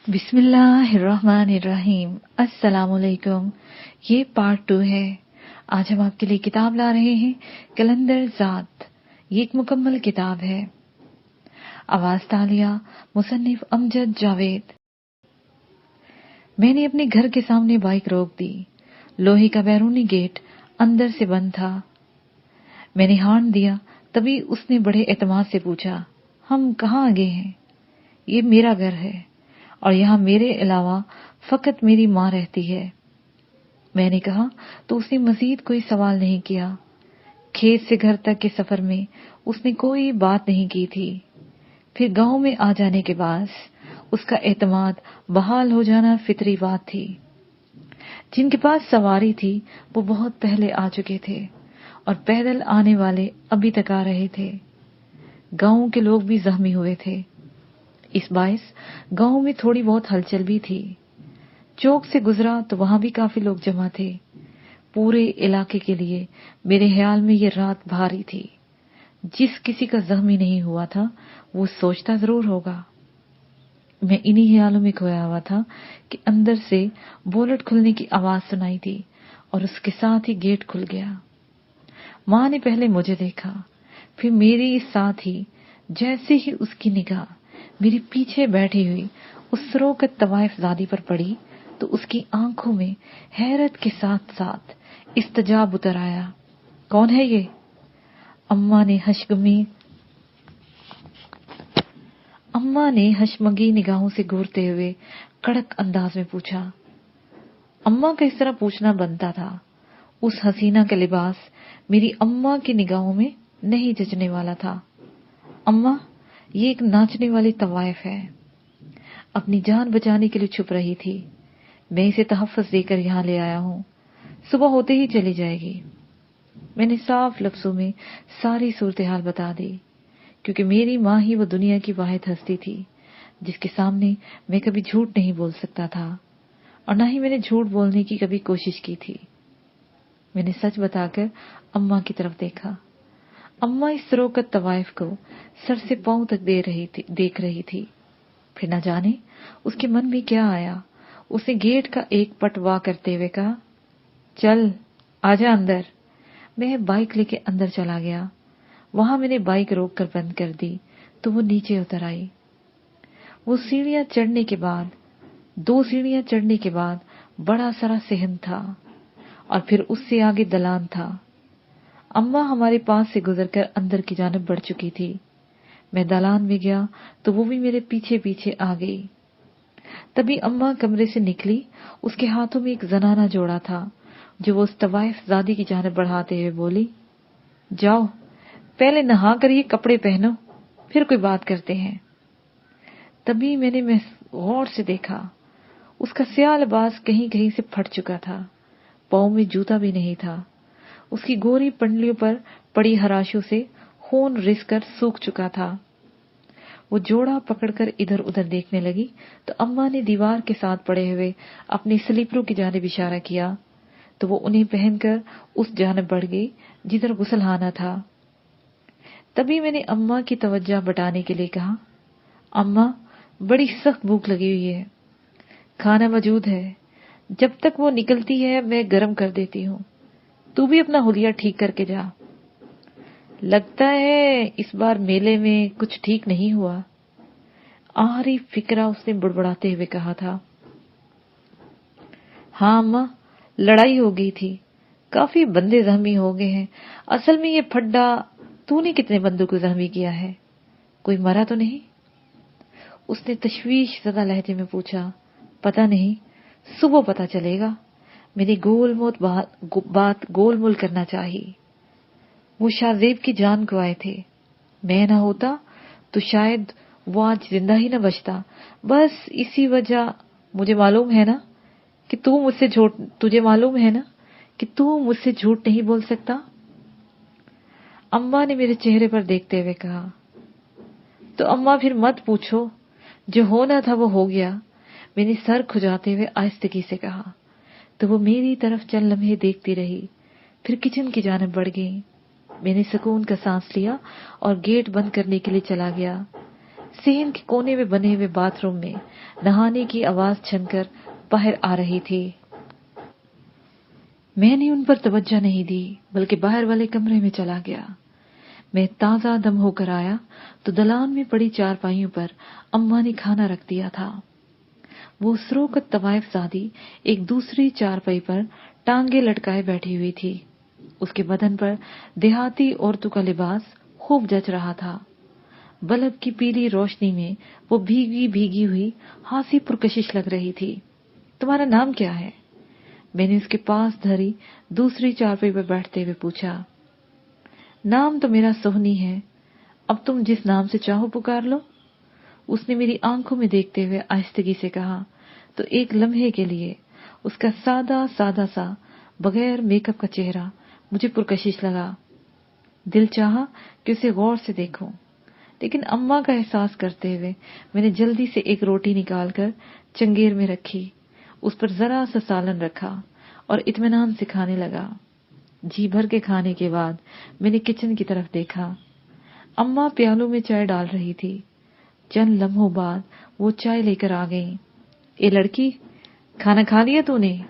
बिस्मिल्लाहिर्रहमानिर्रहीम। अस्सलाम वालेकुम। ये पार्ट 2 है। आज हम आपके लिए किताब ला रहे हैं कलंदर ज़ात। ये एक मुकम्मल किताब है। आवाज तालिया मुसन्निफ अमजद जावेद। मैंने अपने घर के सामने बाइक रोक दी। लोहे का बैरूनी गेट अंदर से बंद था। मैंने हॉर्न दिया, तभी उसने बड़े एतमाद से पूछा, हम कहाँ आ गए हैं? ये मेरा घर है और यहाँ मेरे अलावा फकत मेरी माँ रहती है। मैंने कहा तो उसने मजीद कोई सवाल नहीं किया। खेत से घर तक के सफर में उसने कोई बात नहीं की थी। फिर गांव में आ जाने के बाद उसका एतमाद बहाल हो जाना फितरी बात थी। जिनके पास सवारी थी वो बहुत पहले आ चुके थे और पैदल आने वाले अभी तक आ रहे थे। गांव के लोग भी जख्मी हुए थे। इस बाइस गांव में थोड़ी बहुत हलचल भी थी। चौक से गुजरा तो वहां भी काफी लोग जमा थे। पूरे इलाके के लिए मेरे ख्याल में ये रात भारी थी। जिस किसी का जख्मी नहीं हुआ था वो सोचता जरूर होगा। मैं इन्हीं ख्यालों में खोया हुआ था कि अंदर से बोनट खुलने की आवाज सुनाई दी और उसके साथ ही गेट खुल गया। माँ ने पहले मुझे देखा, फिर मेरे साथ ही। जैसे ही उसकी निगाह मेरे पीछे बैठी हुई उस सरोकत तवाइफ ज़ादी पर पड़ी तो उसकी आंखों में हैरत के साथ साथ इस्तजाब उतर आया। कौन है ये? अम्मा ने हशमगी निगाहों से घूरते हुए कड़क अंदाज में पूछा। अम्मा का इस तरह पूछना बनता था। उस हसीना का लिबास मेरी अम्मा की निगाहों में नहीं जचने वाला था। अम्मा, ये एक नाचने वाली तवाइफ है। अपनी जान बचाने के लिए छुप रही थी। मैं इसे तहफ़्फ़ुज़ देकर यहाँ ले आया हूँ। सुबह होते ही चली जाएगी। मैंने साफ लफ्जों में सारी सूरत हाल बता दी, क्योंकि मेरी माँ ही वो दुनिया की वाहिद हस्ती थी जिसके सामने मैं कभी झूठ नहीं बोल सकता था और न ही मैंने झूठ बोलने की कभी कोशिश की थी। मैंने सच बताकर अम्मा की तरफ देखा। अम्मा इस सरोकत तवाइफ को सर से पांव तक देख रही थी। फिर न जाने उसके मन में क्या आया। उसने गेट का एक पट वाह करते हुए कहा, चल आजा अंदर। मैं बाइक लेके अंदर चला गया। वहां मैंने बाइक रोक कर बंद कर दी तो वो नीचे उतर आई। वो सीढ़ियां चढ़ने के बाद 2 सीढ़ियां चढ़ने के बाद बड़ा सारा सहन था और फिर उससे आगे दलान था। अम्मा हमारे पास से गुजरकर अंदर की जानब बढ़ चुकी थी। मैं दालान में गया तो वो भी मेरे पीछे पीछे आ गई। तभी अम्मा कमरे से निकली। उसके हाथों में एक जनाना जोड़ा था जो वो उस तवाइफ ज़ादी की जानब बढ़ाते हुए बोली, जाओ पहले नहा कर ये कपड़े पहनो, फिर कोई बात करते हैं। तभी मैंने गौर से देखा। उसका स्याह लिबास कहीं कहीं से फट चुका था। पाँव में जूता भी नहीं था। उसकी गोरी पंडलियों पर पड़ी हराशों से खून रिस कर सूख चुका था। वो जोड़ा पकड़कर इधर उधर देखने लगी तो अम्मा ने दीवार के साथ पड़े हुए अपने स्लीपरों की जानिब इशारा किया तो वो उन्हें पहनकर उस जानिब बढ़ गई जिधर गुसलखाना था। तभी मैंने अम्मा की तवज्जो बटाने के लिए कहा, अम्मा, बड़ी सख्त भूख लगी हुई है। खाना मौजूद है। जब तक वो निकलती है मैं गरम कर देती हूँ। तू भी अपना हुलिया ठीक करके जा। लगता है इस बार मेले में कुछ ठीक नहीं हुआ। आखिरी फिक्रा उसने बुड़बुड़ाते हुए कहा था। हाँ अम्मा, लड़ाई हो गई थी। काफी बंदे जख्मी हो गए हैं। असल में ये फड्डा, तूने कितने बंदों को जख्मी किया है? कोई मरा तो नहीं? उसने तशवीश ज़दा लहजे में पूछा। पता नहीं, सुबह पता चलेगा। मेरी बात गोलमोल करना चाहिए। वो शाहजेब की जान को आए थे। मैं ना होता तो शायद वो आज जिंदा ही न बचता। बस इसी वजह मुझे मालूम है ना कि तुझे मालूम है ना कि तू मुझसे झूठ नहीं बोल सकता। अम्मा ने मेरे चेहरे पर देखते हुए कहा। तो अम्मा फिर मत पूछो, जो होना था वो हो गया। मैंने सर खुजाते हुए आहिस्तगी से कहा तो वो मेरी तरफ चंद लम्हे देखती रही, फिर किचन की जानिब बढ़ गई। मैंने सुकून का सांस लिया और गेट बंद करने के लिए चला गया। सहन के कोने में बने हुए बाथरूम में नहाने की आवाज छनकर बाहर आ रही थी। मैंने उन पर तवज्जो नहीं दी, बल्कि बाहर वाले कमरे में चला गया। मैं ताजा दम होकर आया तो दलान में पड़ी चारपाइयों पर अम्मा ने खाना रख दिया था। वो सरोकत तवाइफ ज़ादी एक दूसरी चारपाई पर टांगे लटकाए बैठी हुई थी। उसके बदन पर देहाती औरतों का लिबास खूब जच रहा था। बल्ब की पीली रोशनी में वो भीगी भीगी हुई हासी पुरकशिश लग रही थी। तुम्हारा नाम क्या है? मैंने उसके पास धरी दूसरी चारपाई पर बैठते हुए पूछा। नाम तो मेरा सोहनी है, अब तुम जिस नाम से चाहो पुकार लो, उसने मेरी आंखों में देखते हुए आहिस्तगी से कहा। तो एक लम्हे के लिए उसका सादा सादा सा बगैर मेकअप का चेहरा मुझे पुरकशिश लगा। दिल चाहा कि उसे गौर से देखूं, लेकिन अम्मा का एहसास करते हुए मैंने जल्दी से एक रोटी निकालकर चंगेर में रखी, उस पर जरा सा सालन रखा और इत्मीनान से खाने लगा। जी भर के खाने के बाद मैंने किचन की तरफ देखा। अम्मा प्यालों में चाय डाल रही थी। चंद लम्हों बाद वो चाय लेकर आ गईं। ए लड़की, खाना खा लिया तूने?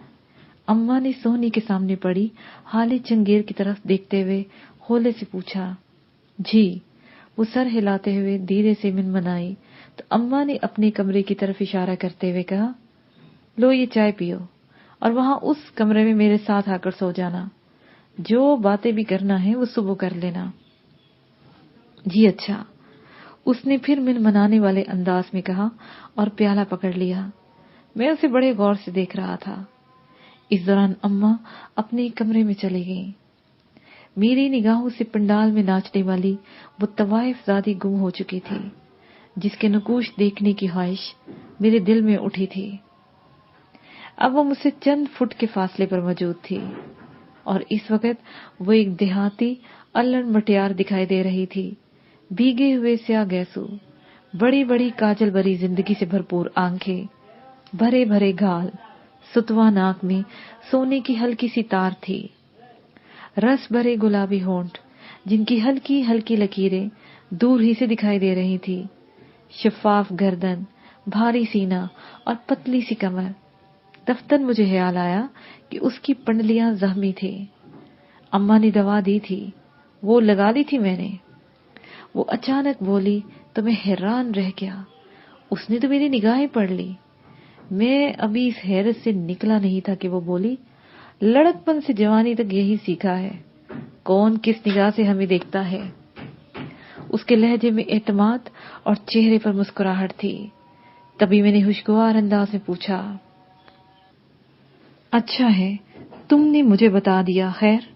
अम्मा ने सोहनी के सामने पड़ी हाली चंगेर की तरफ देखते हुए होले से पूछा। जी। वो सर हिलाते हुए धीरे से मिनमनाई तो अम्मा ने अपने कमरे की तरफ इशारा करते हुए कहा, लो ये चाय पियो और वहां उस कमरे में मेरे साथ आकर सो जाना। जो बातें भी करना है वो सुबह कर लेना। जी अच्छा, उसने फिर मिनमनाने वाले अंदाज में कहा और प्याला पकड़ लिया। मैं उसे बड़े गौर से देख रहा था। इस दौरान अम्मा अपने कमरे में चली गईं। मेरी निगाहों से पंडाल में नाचने वाली वो तवाइफ ज़ादी गुम हो चुकी थी, जिसके नकूश देखने की ख्वाहिश मेरे दिल में उठी थी। अब वो मुझसे चंद फुट के फासले पर मौजूद थी और इस वक्त वो एक देहाती अल्लड़ मटियार दिखाई दे रही थी। भीगे हुए स्याह गैसू, बड़ी बड़ी काजल भरी जिंदगी से भरपूर आंखें, भरे भरे गाल, सुतवा नाक में सोने की हल्की सी तार थी, रस भरे गुलाबी होंठ जिनकी हल्की हल्की लकीरें दूर ही से दिखाई दे रही थी, शफाफ गर्दन, भारी सीना और पतली सी कमर। दफ्तर मुझे ख्याल आया कि उसकी पंडलियां जख्मी थी। अम्मा ने दवा दी थी, वो लगा ली थी मैंने। वो अचानक बोली तो मैं हैरान रह गया। उसने तो मेरी निगाहें पढ़ ली। मैं अभी इस हैरत से निकला नहीं था कि वो बोली, लड़कपन से जवानी तक यही सीखा है, कौन किस निगाह से हमें देखता है। उसके लहजे में एतमाद और चेहरे पर मुस्कुराहट थी। तभी मैंने खुशगवार अंदाज में पूछा, अच्छा है तुमने मुझे बता दिया, खैर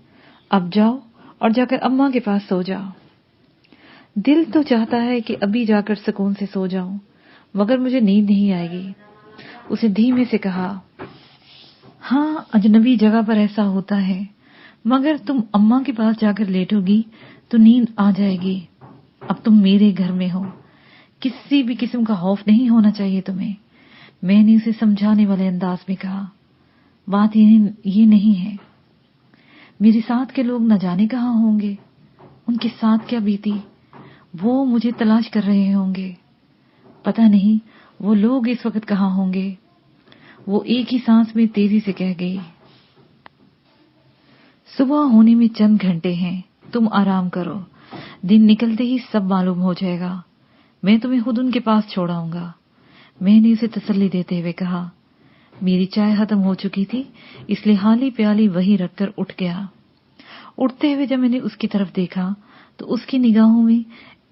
अब जाओ और जाकर अम्मा के पास सो जाओ। दिल तो चाहता है कि अभी जाकर सुकून से सो जाऊं, मगर मुझे नींद नहीं आएगी। उसे धीमे से कहा, हाँ अजनबी जगह पर ऐसा होता है, मगर तुम अम्मा के पास जाकर लेटोगी तो नींद आ जाएगी। अब तुम मेरे घर में हो, किसी भी किस्म का खौफ नहीं होना चाहिए तुम्हें। मैंने उसे समझाने वाले अंदाज में कहा, बात ये नहीं है, मेरे साथ के लोग न जाने कहाँ होंगे, उनके साथ क्या बीती, वो मुझे तलाश कर रहे होंगे। पता नहीं वो लोग इस वक्त कहाँ होंगे। वो एक ही सांस में तेजी से कह गई, सुबह होने में चंद घंटे हैं, तुम आराम करो, दिन निकलते ही सब मालूम हो जाएगा। मैं तुम्हें खुद उनके पास छोड़ाऊंगा। मैंने उसे तसल्ली देते हुए कहा। मेरी चाय खत्म हो चुकी थी, इसलिए हाली प्याली वहीं रखकर उठ गया। उठते हुए जब मैंने उसकी तरफ देखा तो उसकी निगाहों में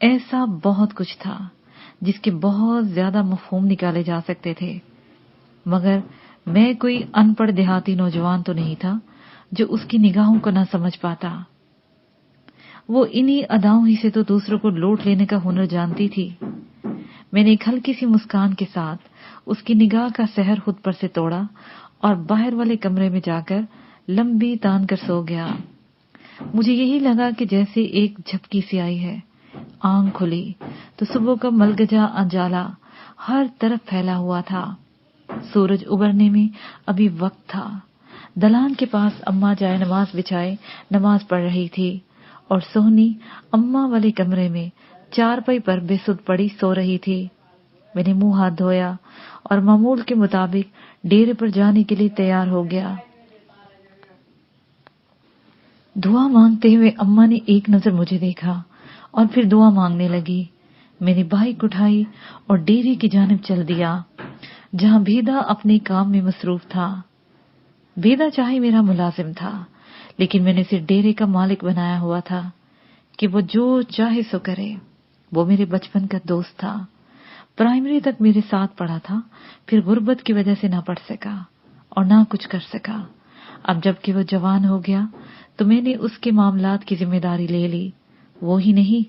ऐसा बहुत कुछ था जिसके बहुत ज्यादा मफहूम निकाले जा सकते थे, मगर मैं कोई अनपढ़ देहाती नौजवान तो नहीं था जो उसकी निगाहों को न समझ पाता। वो इन्हीं अदाओं ही से तो दूसरों को लूट लेने का हुनर जानती थी। मैंने एक हल्की सी मुस्कान के साथ उसकी निगाह का सहर खुद पर से तोड़ा और बाहर वाले कमरे में जाकर लंबी तान कर सो गया। मुझे यही लगा कि जैसे एक झपकी सी आई है। आंख खुली तो सुबह का मलगजा अंजाला हर तरफ फैला हुआ था। सूरज उबरने में अभी वक्त था। दलान के पास अम्मा जाए नमाज बिछाए नमाज पढ़ रही थी और सोहनी अम्मा वाले कमरे में चारपाई पर बेसुध पड़ी सो रही थी। मैंने मुंह हाथ धोया और मामूल के मुताबिक डेरे पर जाने के लिए तैयार हो गया। दुआ मांगते हुए अम्मा ने एक नजर मुझे देखा और फिर दुआ मांगने लगी। मैंने बाइक उठाई और डेरे की जानिब चल दिया, जहां भेदा अपने काम में मसरूफ था। भेदा चाहे मेरा मुलाजिम था, लेकिन मैंने उसे डेरे का मालिक बनाया हुआ था कि वो जो चाहे सो करे। वो मेरे बचपन का दोस्त था, प्राइमरी तक मेरे साथ पढ़ा था, फिर गुर्बत की वजह से ना पढ़ सका और ना कुछ कर सका। अब जबकि वो जवान हो गया तो मैंने उसके मामलात की जिम्मेदारी ले ली। वो ही नहीं,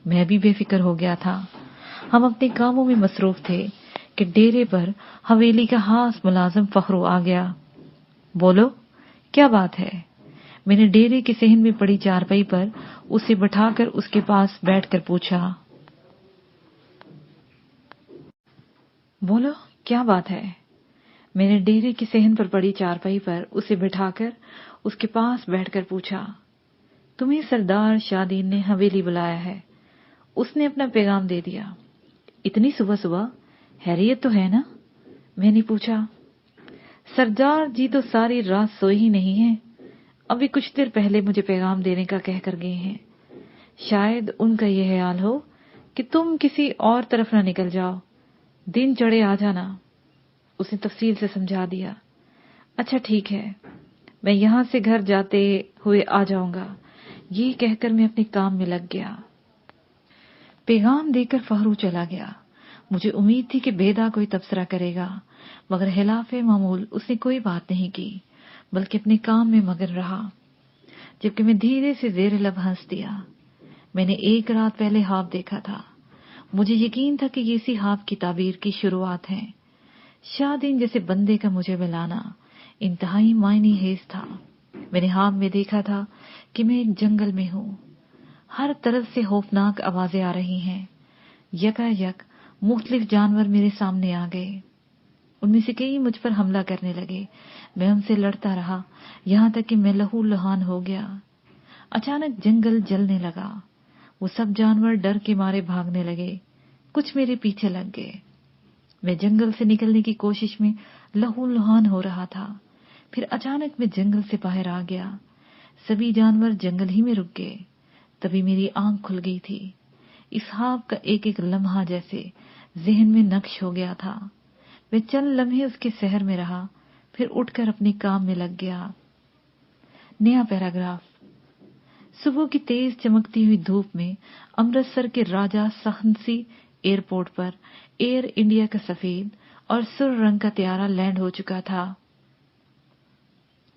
मैं भी बेफिक्र हो गया था। हम अपने कामों में मसरूफ थे कि डेरे पर हवेली का खास मुलाजिम फखरू आ गया। बोलो, क्या बात है? मैंने डेरे के सहन में पड़ी चारपाई पर उसे बैठाकर उसके पास बैठकर पूछा। बोलो, क्या बात है? मैंने डेरे की सहन पर पड़ी चारपाई पर उसे बिठाकर उसके पास बैठकर पूछा। तुम्हें सरदार शाहदीन ने हवेली बुलाया है। उसने अपना पैगाम दे दिया। इतनी सुबह सुबह हैरियत तो है ना? मैंने पूछा। सरदार जी तो सारी रात सोए ही नहीं हैं। अभी कुछ देर पहले मुझे पैगाम देने का कह कर गए हैं। शायद उनका यह ख्याल हो कि तुम किसी और तरफ ना निकल जाओ, दिन चढ़े आ जाना। उसने तफसील से समझा दिया। अच्छा ठीक है, मैं यहां से घर जाते हुए आ जाऊंगा। ये कहकर मैं अपने काम में लग गया। पैगाम देकर फहरू चला गया। मुझे उम्मीद थी कि बेदा कोई तबसरा करेगा, मगर खिलाफे मामूल उसने कोई बात नहीं की, बल्कि अपने काम में मगन रहा। जबकि मैं धीरे से ज़ेर लब हंस दिया। मैंने एक रात पहले ख्वाब देखा था। मुझे यकीन था कि ये इसी ख्वाब की ताबीर की शुरुआत है। शाहदीन जैसे बंदे का मुझे मिलाना इंतहाई मायने हेज था। मैंने ख्वाब में देखा था कि मैं एक जंगल में हूँ। हर तरफ से खौफनाक आवाजें आ रही हैं। यकायक मुख्तलिफ जानवर मेरे सामने आ गए। उनमें से कई मुझ पर हमला करने लगे। मैं उनसे लड़ता रहा, यहां तक कि मैं लहू लुहान हो गया। अचानक जंगल जलने लगा। वो सब जानवर डर के मारे भागने लगे। कुछ मेरे पीछे लग गए। मैं जंगल से निकलने की कोशिश में लहू लुहान हो रहा था। फिर अचानक मैं जंगल से बाहर आ गया। सभी जानवर जंगल ही में रुक गए। तभी मेरी आंख खुल गई थी। इस ख्वाब का एक एक लम्हा जैसे जहन में नक्श हो गया था। मैं चंद लम्हे उसके शहर में रहा, फिर उठकर अपने काम में लग गया। नया पैराग्राफ। सुबह की तेज चमकती हुई धूप में अमृतसर के राजा सहनसी एयरपोर्ट पर एयर इंडिया का सफेद और सुर रंग का त्यारा लैंड हो चुका था।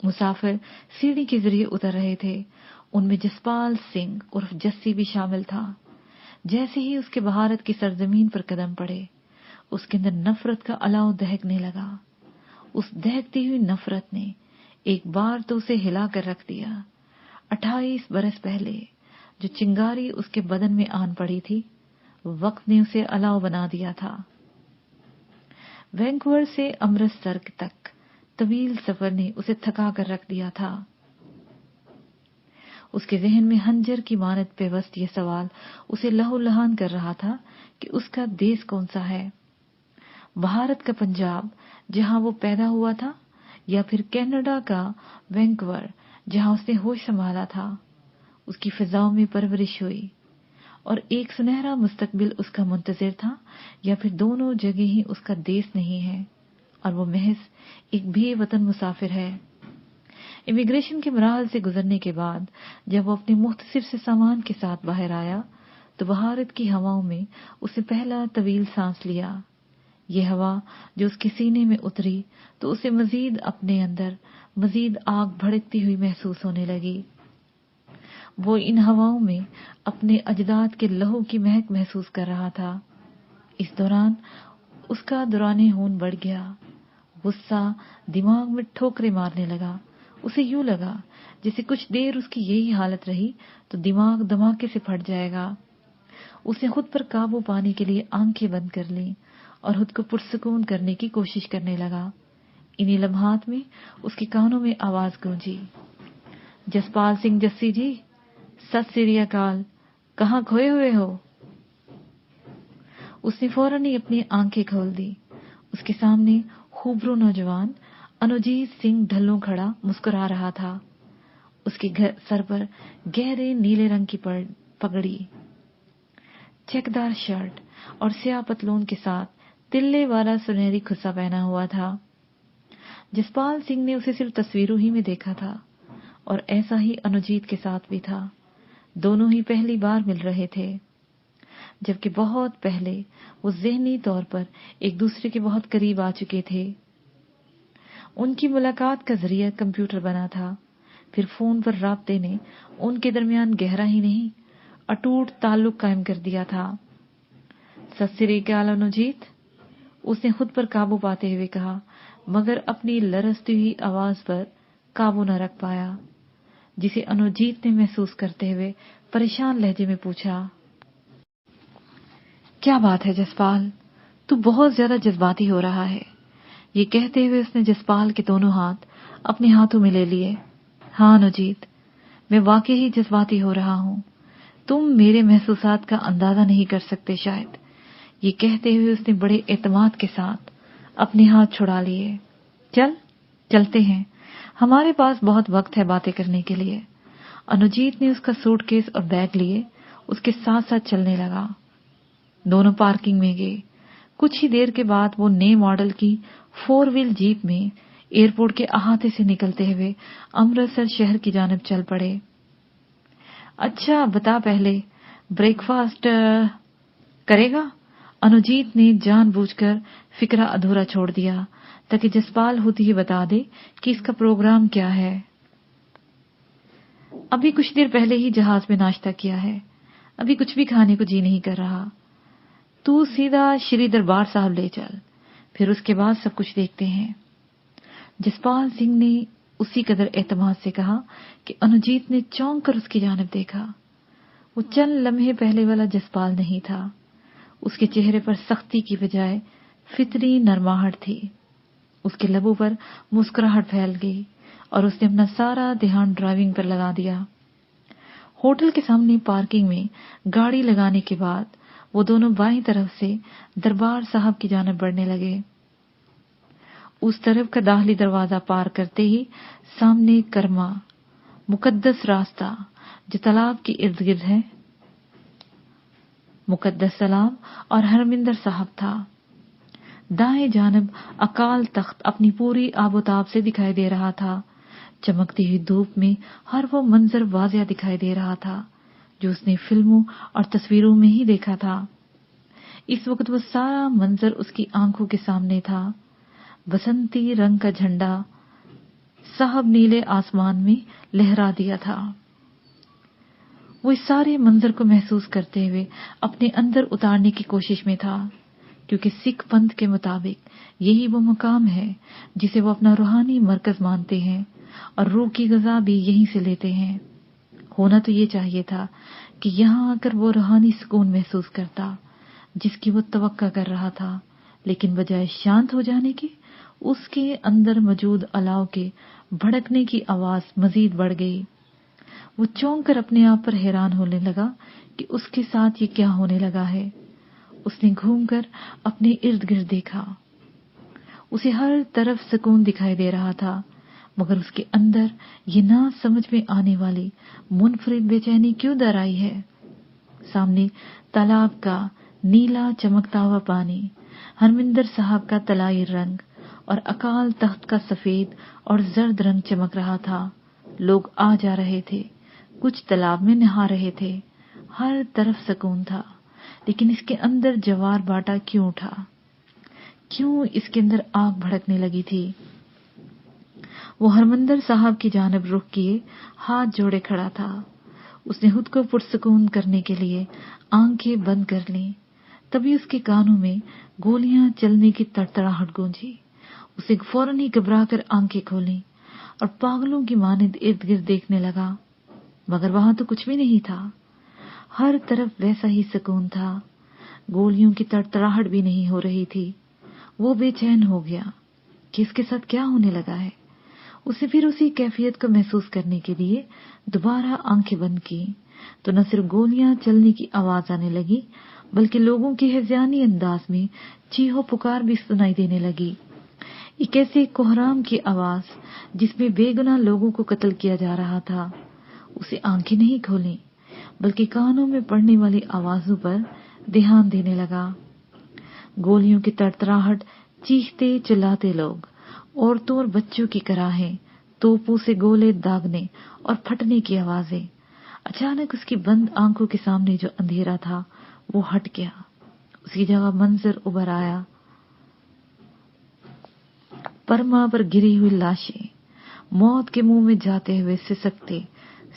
मुसाफिर सीढ़ी के जरिए उतर रहे थे। उनमें जसपाल सिंह उर्फ जस्सी भी शामिल था। जैसे ही उसके भारत की सरजमीन पर कदम पड़े, उसके अंदर नफरत का अलाव दहकने लगा। उस दहकती हुई नफरत ने एक बार तो उसे हिला कर रख दिया। 28 बरस पहले जो चिंगारी उसके बदन में आन पड़ी थी, वक्त ने उसे अलाव बना दिया था। वैंकूवर से अमृतसर तक तवील सफर ने उसे थका कर रख दिया था। उसके जहन में हंजर की मानद पेवस्त यह सवाल उसे लहूलुहान कर रहा था कि उसका देश कौन सा है, भारत का पंजाब जहां वो पैदा हुआ था, या फिर कनाडा का वैंकूवर जहां उसने होश संभाला था, उसकी फिजाओं में परवरिश हुई और एक सुनहरा मुस्तकबिल उसका मुंतजिर था, या फिर दोनों जगह ही उसका देश नहीं है और वो महज एक बेवतन मुसाफिर है। इमिग्रेशन के मराहल से गुजरने के बाद जब वो अपने मुख्तसिर से सामान के साथ बाहर आया तो भारत की हवाओं में उसने पहला तवील सांस लिया। ये हवा जो उसके सीने में उतरी तो उसे मजीद अपने अंदर मजीद आग भड़कती हुई महसूस होने लगी। वो इन हवाओं में अपने अजदाद के लहू की महक महसूस कर रहा था। इस दौरान उसका दौराने खून बढ़ गया। गुस्सा दिमाग में ठोकरें मारने लगा। उसे यूं लगा जैसे कुछ देर उसकी यही हालत रही तो दिमाग धमाके से फट जाएगा। उसने खुद पर काबू पाने के लिए आंखें बंद कर लीं और खुद को पुरसुकून करने की कोशिश करने लगा। इन्हीं लम्हात में उसके कानों में आवाज गूंजी, जसपाल सिंह जस्सी जी, सत श्री अकाल, कहाँ खोए हुए हो? उसने फौरन ही अपनी आंखें खोल दी। उसके सामने खूबरू नौजवान अनुजीत सिंह ढल्लों खड़ा मुस्कुरा रहा था। उसके सर पर गहरे नीले रंग की पगड़ी, चेकदार शर्ट और स्याह पतलून के साथ तिल्ले वाला सुनहरी खुस्सा पहना हुआ था। जसपाल सिंह ने उसे सिर्फ तस्वीरों ही में देखा था और ऐसा ही अनुजीत के साथ भी था। दोनों ही पहली बार मिल रहे थे, जबकि बहुत पहले वो ज़हनी तौर पर एक दूसरे के बहुत करीब आ चुके थे। उनकी मुलाकात का जरिया कंप्यूटर बना था, फिर फोन पर राब्ते ने उनके दरमियान गहरा ही नहीं अटूट ताल्लुक कायम कर दिया था। सत श्री अकाल अनुजीत, उसने खुद पर काबू पाते हुए कहा, मगर अपनी लरजती हुई आवाज पर काबू न रख पाया, जिसे अनुजीत ने महसूस करते हुए परेशान लहजे में पूछा, क्या बात है जसपाल, तू बहुत ज्यादा जज्बाती हो रहा है। ये कहते हुए उसने जसपाल के दोनों हाथ अपने हाथों में ले लिए। हाँ अनुजीत, मैं वाकई ही जज्बाती हो रहा हूँ, तुम मेरे महसूसात का अंदाजा नहीं कर सकते शायद। ये कहते हुए उसने बड़े एतमाद के साथ अपने हाथ छुड़ा लिए। चलते हैं, हमारे पास बहुत वक्त है बातें करने के लिए। अनुजीत ने उसका सूटकेस और बैग लिए उसके साथ साथ चलने लगा। दोनों पार्किंग में गए। कुछ ही देर के बाद वो नए मॉडल की 4 व्हील जीप में एयरपोर्ट के अहाते से निकलते हुए अमृतसर शहर की जानिब चल पड़े। अच्छा बता, पहले ब्रेकफास्ट करेगा? अनुजीत ने जानबूझकर फिक्रा अधूरा छोड़ दिया ताकि जसपाल खुद ही बता दे कि इसका प्रोग्राम क्या है। अभी कुछ देर पहले ही जहाज में नाश्ता किया है, अभी कुछ भी खाने को जी नहीं कर रहा। तू सीधा श्री दरबार साहब ले चल, फिर उसके बाद सब कुछ देखते हैं। जसपाल सिंह ने उसी कदर एतमाद से कहा कि अनुजीत ने चौंक कर उसकी जानिब देखा। वो चंद लम्हे पहले वाला जसपाल नहीं था। उसके चेहरे पर सख्ती की बजाय फितरी नरमाहट थी। उसके लबों पर मुस्कुराहट फैल गई और उसने अपना सारा ध्यान ड्राइविंग पर लगा दिया। होटल के सामने पार्किंग में गाड़ी लगाने के बाद वो दोनों बाईं तरफ से दरबार साहब की जानिब बढ़ने लगे। उस तरफ का दाखिली दरवाजा पार करते ही सामने कर्मा, मुकद्दस रास्ता जो तालाब के इर्द गिर्द है, मुकद्दस तालाब और हरमिंदर साहब था। दाएं जानिब अकाल तख्त अपनी पूरी आबोताब से दिखाई दे रहा था। चमकती हुई धूप में हर वो मंजर वाज़िया दिखाई दे रहा था जो उसने फिल्मों और तस्वीरों में ही देखा था। इस वक्त वो सारा मंजर उसकी आंखों के सामने था। बसंती रंग का झंडा साहब नीले आसमान में लहरा दिया था। वो इस सारे मंजर को महसूस करते हुए अपने अंदर उतारने की कोशिश में था, क्योंकि सिख पंथ के मुताबिक यही वो मुकाम है जिसे वो अपना रूहानी मरकज मानते हैं और रूह की ग़िज़ा भी यहीं से लेते हैं। होना तो ये चाहिए था कि यहाँ आकर वो रूहानी सुकून महसूस करता जिसकी वो तवक्का कर रहा था, लेकिन बजाय शांत हो जाने के उसके अंदर मौजूद अलाव के भड़कने की आवाज मजीद बढ़ गई। वो चौंक कर अपने आप पर हैरान होने लगा कि उसके साथ ये क्या होने लगा है। उसने घूमकर अपने इर्द गिर्द देखा। उसे हर तरफ सुकून दिखाई दे रहा था, मगर उसके अंदर ये ना समझ में आने वाली मुनफरिद बेचैनी क्यों दर आई है। सामने तालाब का नीला चमकता हुआ पानी, हरमिंदर साहब का तलाई रंग और अकाल तख्त का सफेद और जर्द रंग चमक रहा था। लोग आ जा रहे थे, कुछ तालाब में नहा रहे थे। हर तरफ सुकून था, लेकिन इसके अंदर जवार बाटा क्यों उठा? क्यों इसके अंदर आग भड़कने लगी थी? वो हरमिंदर साहब की जानिब रुख किए हाथ जोड़े खड़ा था। उसने खुद को पुरसुकून करने के लिए आंखें बंद कर लीं। तभी उसके कानों में गोलियां चलने की तड़तड़ाहट गूंजी। उसे फौरन ही घबरा कर आंखें खोली और पागलों की मानिंद इर्द गिर्द देखने लगा, मगर वहां तो कुछ भी नहीं था। हर तरफ वैसा ही सुकून था। गोलियों की तड़तड़ाहट भी नहीं हो रही थी। वो बेचैन हो गया कि इसके साथ क्या होने लगा है। उसे फिर उसी कैफियत को महसूस करने के लिए दोबारा आंखें बंद की तो न सिर्फ गोलियां चलने की आवाज आने लगी, बल्कि लोगों की हैज़ानी अंदाज में चीहो पुकार भी सुनाई देने लगी। एक ऐसे कोहराम की आवाज जिसमें बेगुनाह लोगों को कत्ल किया जा रहा था। उसे आंखें नहीं खोली, बल्कि कानों में पड़ने वाली आवाजों पर ध्यान देने लगा। गोलियों की तड़तड़ाहट, चीखते चिल्लाते लोग, औरतों और बच्चों की कराहें, तोपों से गोले दागने और फटने की आवाजें। अचानक उसकी बंद आंखों के सामने जो अंधेरा था वो हट गया। उसकी जगह मंजर उभर आया। परमा पर गिरी हुई लाशें, मौत के मुंह में जाते हुए सिसकते,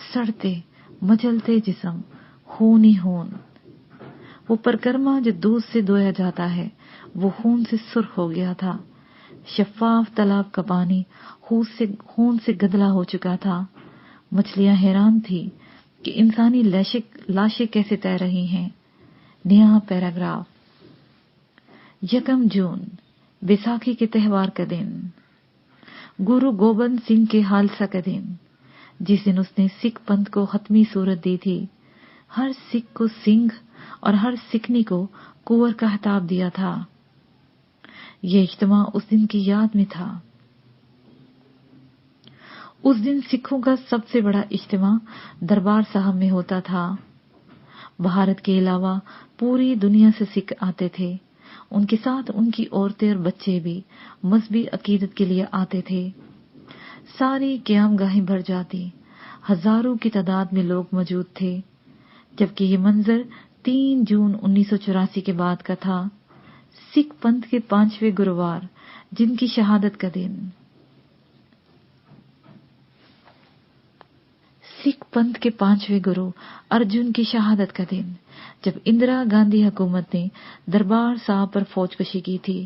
सड़ते, मचलते जिस्म, खून ही खून। वो परकरमा जो दूध से धोया जाता है वो खून से सुर्ख हो गया था। शफाफ तालाब का पानी खून से गदला हो चुका था। मछलियां हैरान थी कि इंसानी लाशें कैसे तैर रही हैं। नया पैराग्राफ। 1 जून, बैसाखी के त्योहार का दिन, गुरु गोबिंद सिंह के हालसा का दिन, जिस दिन उसने सिख पंथ को खत्मी सूरत दी थी। हर सिख को सिंह और हर सिखनी को कुंवर का खिताब दिया था। यह इज्तिमा उस दिन की याद में था। उस दिन सिखों का सबसे बड़ा इज्तिमा दरबार साहब में होता था। भारत के अलावा पूरी दुनिया से सिख आते थे। उनके साथ उनकी औरतें और बच्चे भी मजहबी अकीदत के लिए आते थे। सारी क़यामगाहें भर जाती, हजारों की तादाद में लोग मौजूद थे। जबकि ये मंजर 3 जून 1984 के बाद का था, सिख पंथ के 5वें गुरुवार, जिनकी शहादत का दिन। सिख पंथ के 5वें गुरु अर्जुन की शहादत का दिन, जब इंदिरा गांधी हुकूमत ने दरबार साहब पर फौजकशी की थी।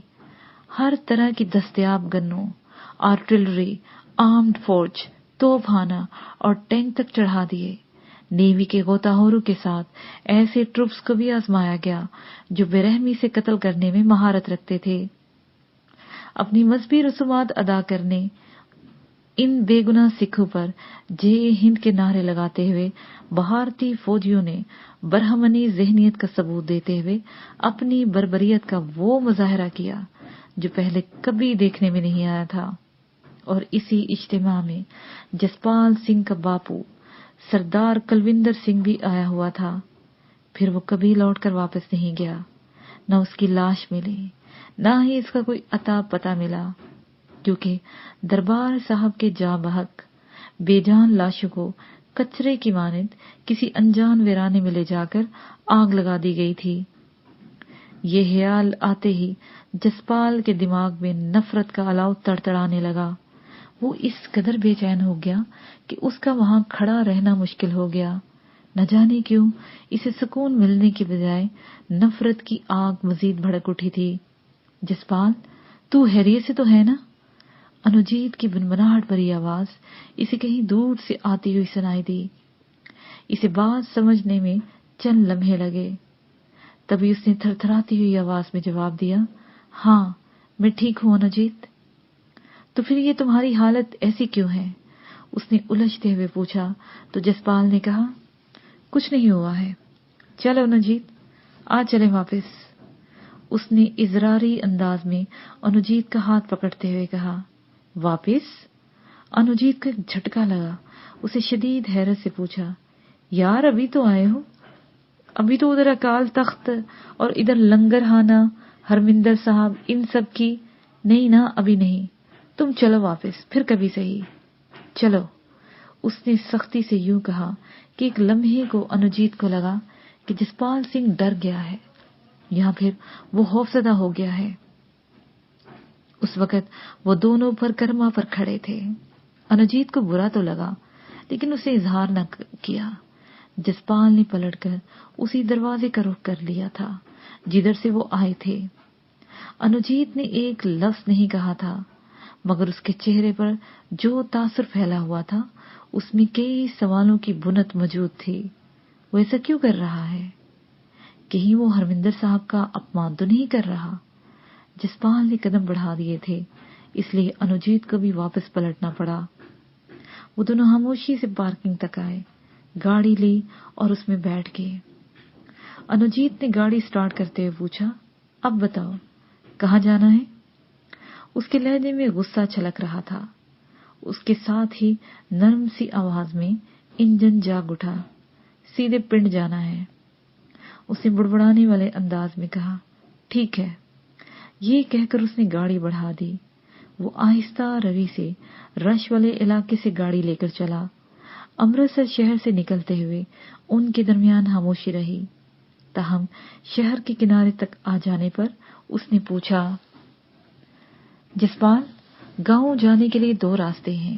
हर तरह की दस्तयाब गन्नों, आर्टिलरी, आर्म्ड फौज, तोपखाना और टैंक तक चढ़ा दिए। नेवी के गोताखोरों के साथ ऐसे ट्रूप्स को भी आजमाया गया जो बेरहमी से कत्ल करने में महारत रखते थे। अपनी मजहबी रसूमात अदा करने इन बेगुनाह सिखों पर जय हिंद के नारे लगाते हुए भारतीय फौजियों ने बरहमनी ज़हनियत का सबूत देते हुए अपनी बर्बरियत का वो मुजाहरा किया जो पहले कभी देखने में नहीं आया था। और इसी इज्तिमा में जसपाल सिंह का बापू सरदार कुलविंदर सिंह भी आया हुआ था। फिर वो कभी लौटकर वापस नहीं गया। न उसकी लाश मिली, न ही इसका कोई अता पता मिला, क्योंकि दरबार साहब के जाबहक बेजान लाशों को कचरे की मानिंद किसी अनजान वीराने में ले जाकर आग लगा दी गई थी। ये ख्याल आते ही जसपाल के दिमाग में नफरत का अलाव तड़तड़ाने लगा। वो इस कदर बेचैन हो गया कि उसका वहां खड़ा रहना मुश्किल हो गया। न जाने क्यों इसे सुकून मिलने की बजाय नफरत की आग मजीद भड़क उठी थी। जसपाल, तू हैरियत से तो है ना? अनुजीत की बुनबुनाहट भरी आवाज इसे कहीं दूर से आती हुई सुनाई दी। इसे बात समझने में चंद लम्हे लगे। तभी उसने थरथराती हुई आवाज में जवाब दिया, हाँ, मैं ठीक हूं अनुजीत। तो फिर ये तुम्हारी हालत ऐसी क्यों है? उसने उलझते हुए पूछा। तो जसपाल ने कहा, कुछ नहीं हुआ है। चलो अनुजीत, आ चले वापस। उसने इजरारी अंदाज में अनुजीत का हाथ पकड़ते हुए कहा। वापस? अनुजीत को एक झटका लगा। उसे शदीद हैरत से पूछा, यार अभी तो आए हो? अभी तो उधर अकाल तख्त और इधर लंगरहाना, हरमिंदर साहब, इन सब की। नहीं ना, अभी नहीं। तुम चलो वापस, फिर कभी सही। चलो। उसने सख्ती से यूं कहा कि एक लम्हे को अनुजीत को लगा कि जसपाल सिंह डर गया है या फिर वो खौफजदा हो गया है। उस वक्त वो दोनों परकरमा पर खड़े थे। अनुजीत को बुरा तो लगा, लेकिन उसे इजहार न किया। जसपाल ने पलटकर उसी दरवाजे का रुख कर लिया था जिधर से वो आए थे। अनुजीत ने एक लफ्ज नहीं कहा था, मगर उसके चेहरे पर जो तासुर फैला हुआ था उसमें कई सवालों की बुनत मौजूद थी। वो ऐसा क्यों कर रहा है? कहीं वो हरमिंदर साहब का अपमान तो नहीं कर रहा? जसपाल ने कदम बढ़ा दिए थे, इसलिए अनुजीत को भी वापस पलटना पड़ा। वो दोनों खामोशी से पार्किंग तक आए, गाड़ी ली और उसमें बैठ गए। अनुजीत ने गाड़ी स्टार्ट करते हुए पूछा, अब बताओ कहाँ जाना है? उसके लहजे में गुस्सा छलक रहा था। उसके साथ ही नरम सी आवाज में इंजन जाग उठा, सीधे पिंड जाना है। उसने बुड़बुड़ाने वाले अंदाज में कहा, ठीक है। ये कहकर उसने गाड़ी बढ़ा दी। वो आहिस्ता रवि से रश वाले इलाके से गाड़ी लेकर चला। अमृतसर शहर से निकलते हुए उनके दरमियान खामोशी रही। ताहम शहर के किनारे तक आ जाने पर उसने पूछा, जसपाल, गांव जाने के लिए 2 रास्ते हैं,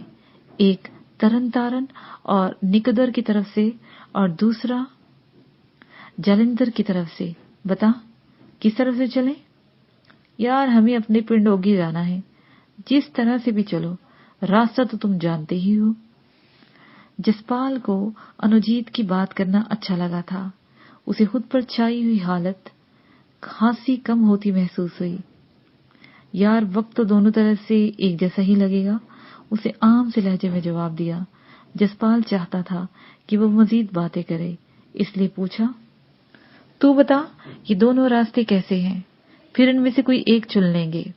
एक तरन तारन और निकदर की तरफ से और दूसरा जालंधर की तरफ से। बता किस तरफ से चलें? यार, हमें अपने पिंड ओगी जाना है। जिस तरह से भी चलो, रास्ता तो तुम जानते ही हो। जसपाल को अनुजीत की बात करना अच्छा लगा था। उसे खुद पर छाई हुई हालत खांसी कम होती महसूस हुई। यार, वक्त तो दोनों तरफ से एक जैसा ही लगेगा, उसे आम से लहजे में जवाब दिया। जसपाल चाहता था कि वो मजीद बातें करे, इसलिए पूछा, तू बता ये दोनों रास्ते कैसे हैं, फिर इनमें से कोई एक चुन लेंगे।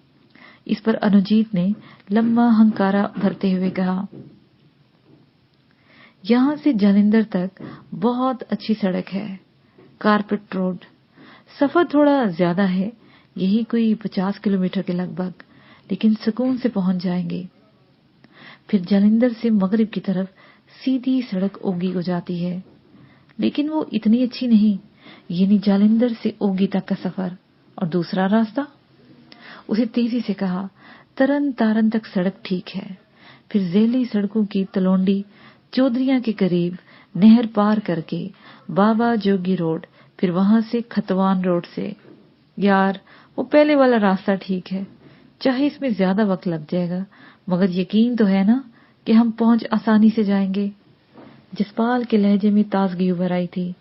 इस पर अनुजीत ने लंबा हंकारा भरते हुए कहा, यहां से जालंधर तक बहुत अच्छी सड़क है, कारपेट रोड। सफर थोड़ा ज्यादा है, यही कोई 50 किलोमीटर के लगभग, लेकिन सुकून से पहुंच जाएंगे। फिर जालंधर से मगरिब की तरफ सीधी सड़क ओगी को जाती है, लेकिन वो इतनी अच्छी नहीं। यानी जालंधर से ओगी तक का सफर। और दूसरा रास्ता? उसे तेजी से कहा, तरन तारन तक सड़क ठीक है, फिर झेली सड़कों की तलोंडी चौधरिया के करीब नहर पार करके बाबा जोगी रोड, फिर वहां से खतवान रोड से। यार, वो पहले वाला रास्ता ठीक है, चाहे इसमें ज्यादा वक्त लग जाएगा, मगर यकीन तो है ना कि हम पहुंच आसानी से जाएंगे। जसपाल के लहजे में ताजगी उभर आई थी।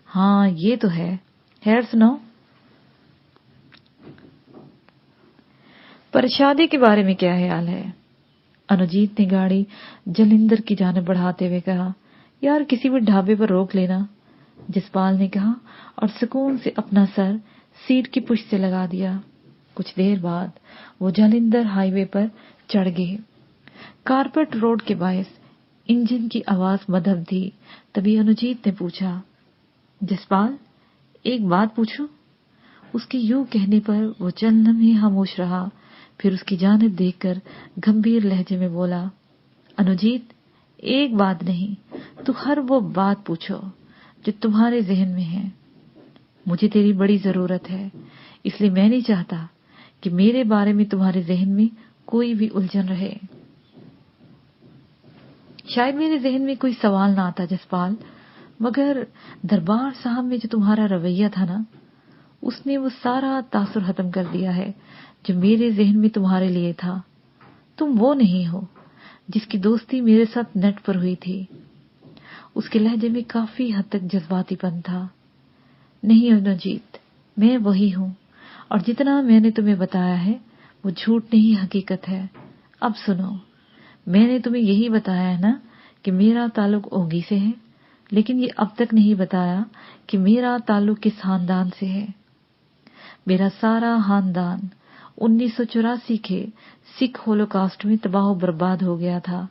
हाँ, ये तो है। खैर सुनाओ। पर शादी के बारे में क्या ख्याल है? अनुजीत ने गाड़ी जालंधर की जानिब बढ़ाते हुए कहा, यार, किसी भी ढाबे पर रोक लेना। जसपाल ने कहा और सुकून से अपना सर सीट की पुश से लगा दिया। कुछ देर बाद वो जालंधर हाईवे पर चढ़ गए। कारपेट रोड के बायस इंजन की आवाज मध्यम थी। तभी अनुजीत ने पूछा, जसपाल, एक बात पूछूं? उसके यूं कहने पर वो चंद लम्हे खामोश रहा, फिर उसकी जानिब देखकर गंभीर लहजे में बोला, अनुजीत, एक बात नहीं, तू हर वो बात पूछो जो तुम्हारे जहन में है। मुझे तेरी बड़ी जरूरत है, इसलिए मैं नहीं चाहता कि मेरे बारे में तुम्हारे जहन में कोई भी उलझन रहे। शायद मेरे जहन में कोई सवाल ना आता जसपाल, मगर दरबार साहब में जो तुम्हारा रवैया था ना, उसने वो सारा तासुर खत्म कर दिया है जो मेरे जहन में तुम्हारे लिए था। तुम वो नहीं हो जिसकी दोस्ती मेरे साथ नेट पर हुई थी। उसके लहजे में काफी हद तक जज्बातीपन था। नहीं अनुजीत, मैं वही हूं, और जितना मैंने तुम्हें बताया है वो झूठ नहीं, हकीकत है। अब सुनो, मैंने तुम्हें यही बताया है ना कि मेरा ताल्लुक ओगी से है, लेकिन ये अब तक नहीं बताया कि मेरा ताल्लुक किस खानदान से है। मेरा सारा खानदान 1984 के सिख होलोकास्ट में तबाह बर्बाद हो गया था।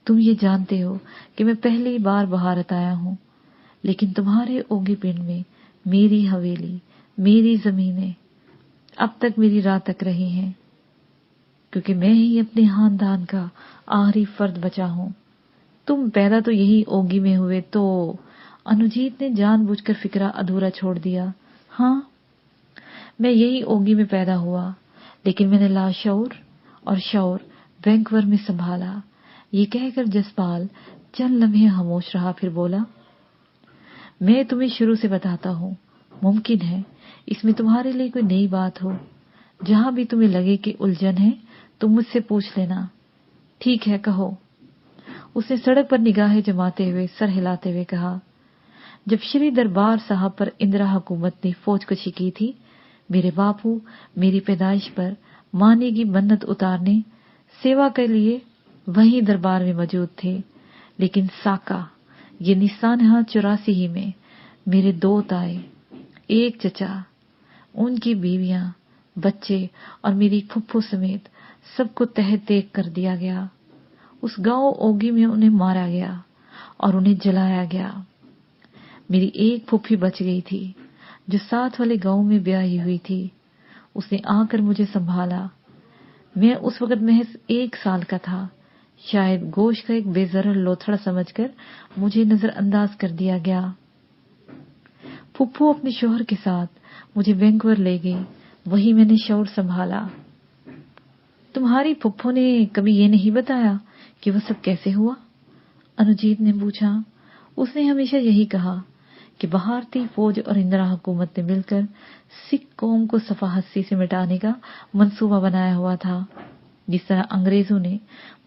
तुम ये जानते हो कि मैं पहली बार भारत आया हूं, लेकिन तुम्हारे ओगी पिंड में मेरी हवेली, मेरी जमीनें अब तक मेरी राह तक रही हैं, क्योंकि मैं ही अपने खानदान का आखिरी फर्द बचा हूं। तुम पैदा तो यही ओगी में हुए तो? अनुजीत ने जानबूझकर फिक्रा अधूरा छोड़ दिया। हाँ, मैं यही ओगी में पैदा हुआ, लेकिन मैंने लाशऊर और शऊर वैंकूवर में संभाला। ये कहकर जसपाल चंद लम्हे खामोश रहा, फिर बोला, मैं तुम्हें शुरू से बताता हूँ, मुमकिन है इसमें तुम्हारे लिए कोई नई बात हो। जहां भी तुम्हें लगे कि उलझन है, तुम मुझसे पूछ लेना। ठीक है, कहो। उसने सड़क पर निगाहें जमाते हुए सर हिलाते हुए कहा, जब श्री दरबार साहब पर इंदिरा हुकूमत ने फौजकशी की थी, मेरे बापू मेरी पैदाइश पर माने की मन्नत उतारने सेवा के लिए वहीं दरबार में मौजूद थे। लेकिन साका यानी 84 ही में मेरे 2 ताए एक चचा, उनकी बीवियां, बच्चे और मेरी फुफ्फो समेत सबको तह तैग कर दिया गया। उस गांव ओगी में उन्हें मारा गया और उन्हें जलाया गया। मेरी एक फुफ्फी बच गई थी जो साथ वाले गांव में ब्याही हुई थी। उसने आकर मुझे संभाला। मैं उस वक्त महज 1 साल का था। शायद गोश का एक बेजरर लोथड़ा समझकर मुझे नजरअंदाज कर दिया गया। फुफ्फो अपने शौहर के साथ मुझे वैंकूवर ले गई। वहीं मैंने शौहर संभाला। तुम्हारी फुफ्फो ने कभी ये नहीं बताया कि वह सब कैसे हुआ? अनुजीत ने पूछा। उसने हमेशा यही कहा कि भारतीय फौज और इंदिरा हुकूमत ने मिलकर सिख कौम को सफा हस्ती से मिटाने का मंसूबा बनाया हुआ था। जिस तरह अंग्रेजों ने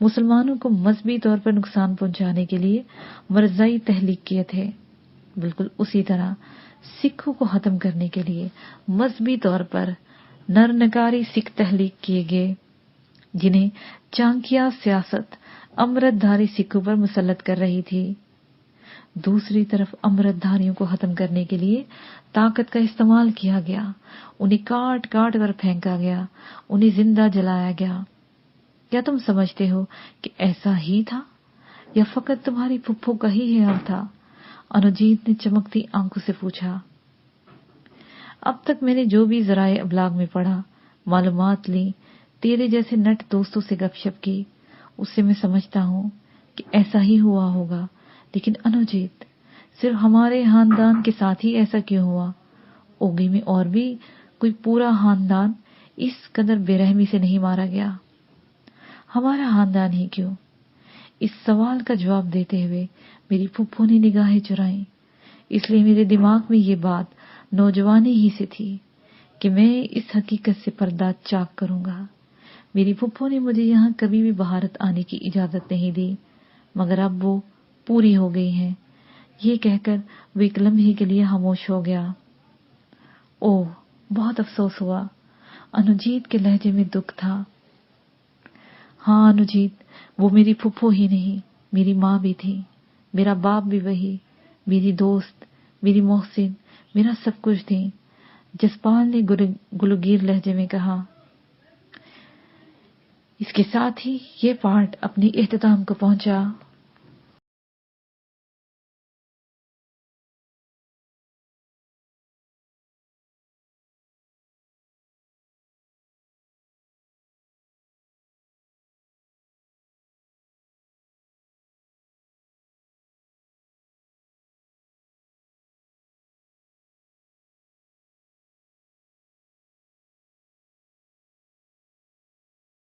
मुसलमानों को मजहबी तौर पर नुकसान पहुंचाने के लिए मरज़ाई तहलीक किए थे, बिल्कुल उसी तरह सिखों को खत्म करने के लिए मजहबी तौर पर नरनकारी सिख तहलीक किए गए, जिन्हें चांकिया सियासत अमृतधारी सिखों पर मुसल्लत कर रही थी। दूसरी तरफ अमृतधारियों को खत्म करने के लिए ताकत का इस्तेमाल किया गया। उन्हें काट काट कर फेंका गया, उन्हें जिंदा जलाया गया। क्या तुम समझते हो कि ऐसा ही था या फकत तुम्हारी फुफ्फो का ही ख्याल था? अनुजीत ने चमकती आंखों से पूछा। अब तक मैंने जो भी ज़राए अबलाग में पढ़ा, मालूमात ली, तेरे जैसे नट दोस्तों से गपशप की, उससे मैं समझता हूँ कि ऐसा ही हुआ होगा। लेकिन अनुजीत, सिर्फ हमारे खानदान के साथ ही ऐसा क्यों हुआ? ओगी में और भी कोई पूरा खानदान इस कदर बेरहमी से नहीं मारा गया? हमारा खानदान ही क्यों? इस सवाल का जवाब देते हुए मेरी फुफ्फो ने निगाहें चुराई। इसलिए मेरे दिमाग में ये बात नौजवानी ही से थी कि मैं इस हकीकत से पर्दा चाक करूंगा। मेरी फुफ्फो ने मुझे यहाँ कभी भी भारत आने की इजाजत नहीं दी, मगर अब वो पूरी हो गई है। ये कहकर वो एक लम्हे के लिए खामोश हो गया। ओह, बहुत अफसोस हुआ। अनुजीत के लहजे में दुख था। हाँ अनुजीत, वो मेरी फुफ्फो ही नहीं, मेरी माँ भी थी, मेरा बाप भी वही, मेरी दोस्त, मेरी मोहसिन, मेरा सब कुछ थी। जसपाल ने गुलगीर लहजे में कहा। इसके साथ ही ये पाठ अपने इख्तिताम को पहुंचा।